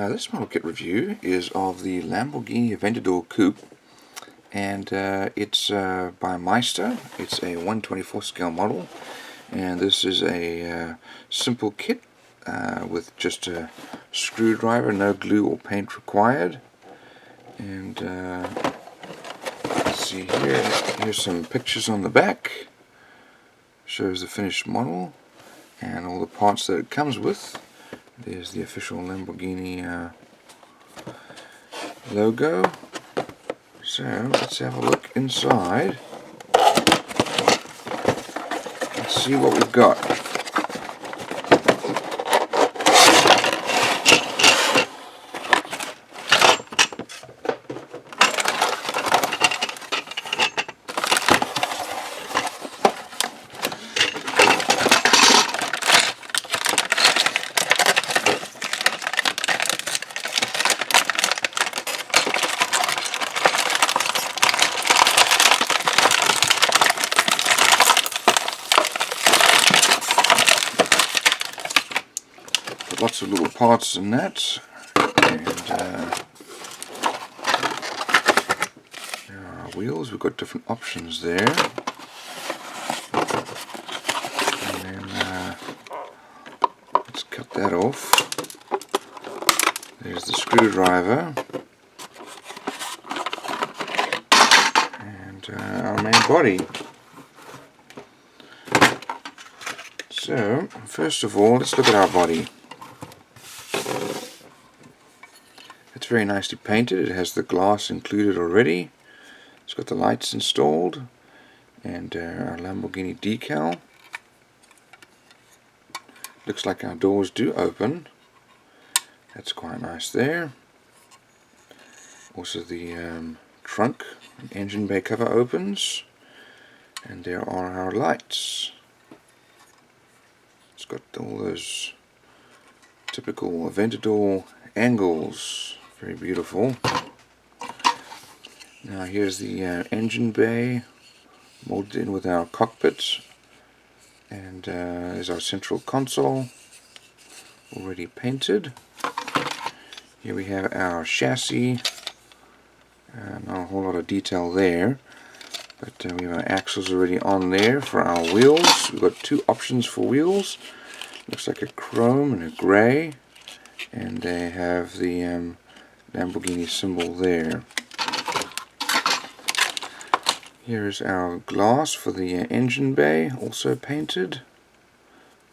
This model kit review is of the Lamborghini Aventador Coupe, and it's by Maisto. It's a 1/24 scale model, and this is a simple kit with just a screwdriver, no glue or paint required. And let's see here, here's some pictures on the back, shows the finished model and all the parts that it comes with. There's the official Lamborghini logo. So let's have a look inside. Let's see what we've got. Lots of little parts in that, and there are our wheels. We've got different options there, and then let's cut that off. There's the screwdriver and our main body. So first of all, let's look at our body. It's very nicely painted. It has the glass included already. It's got the lights installed and our Lamborghini decal. Looks like our doors do open. That's quite nice there. Also the trunk and engine bay cover opens, and there are our lights. It's got all those typical Aventador angles. Very beautiful. Now here's the engine bay molded in with our cockpit, and there's our central console already painted. Here we have our chassis. Not a whole lot of detail there, but we have our axles already on there. For our wheels, we've got two options for wheels. Looks like a chrome and a grey, and they have the Lamborghini symbol there. Here's our glass for the engine bay, also painted.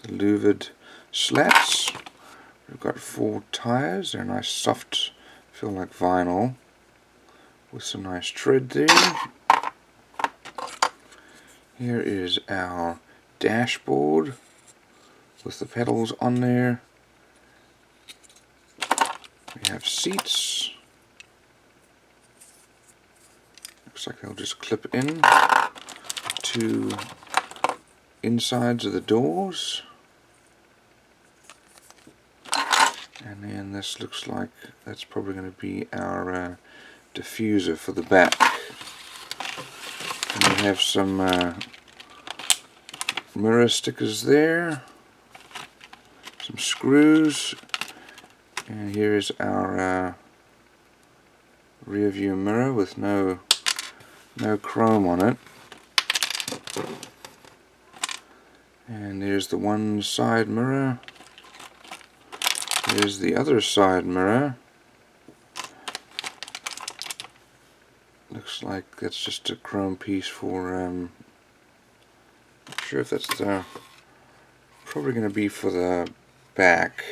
The louvered slats. We've got 4 tires. They're nice, soft, feel like vinyl, with some nice tread there. Here is our dashboard with the pedals on there. We have seats. Looks like they'll just clip in to insides of the doors. And then this looks like that's probably going to be our diffuser for the back. And we have some mirror stickers there, some screws. And here is our rear view mirror with no chrome on it. And there's the one side mirror. Here's the other side mirror. Looks like that's just a chrome piece for not sure if that's probably going to be for the back.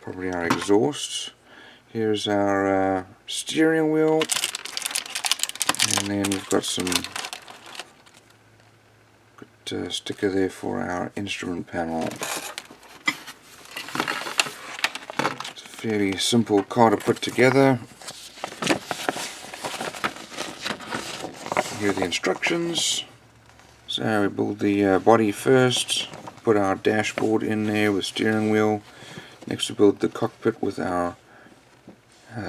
Probably our exhaust. Here's our steering wheel, and then we've got some good sticker there for our instrument panel. It's a fairly simple car to put together. Here are the instructions. So we build the body first, put our dashboard in there with steering wheel. Next we build the cockpit with our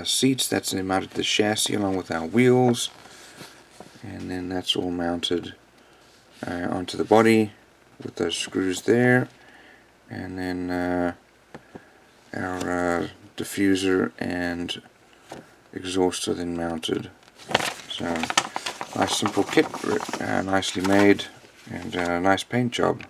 seats. That's then mounted to the chassis along with our wheels, and then that's all mounted onto the body with those screws there, and then our diffuser and exhaust are then mounted. So nice simple kit, nicely made, and a nice paint job.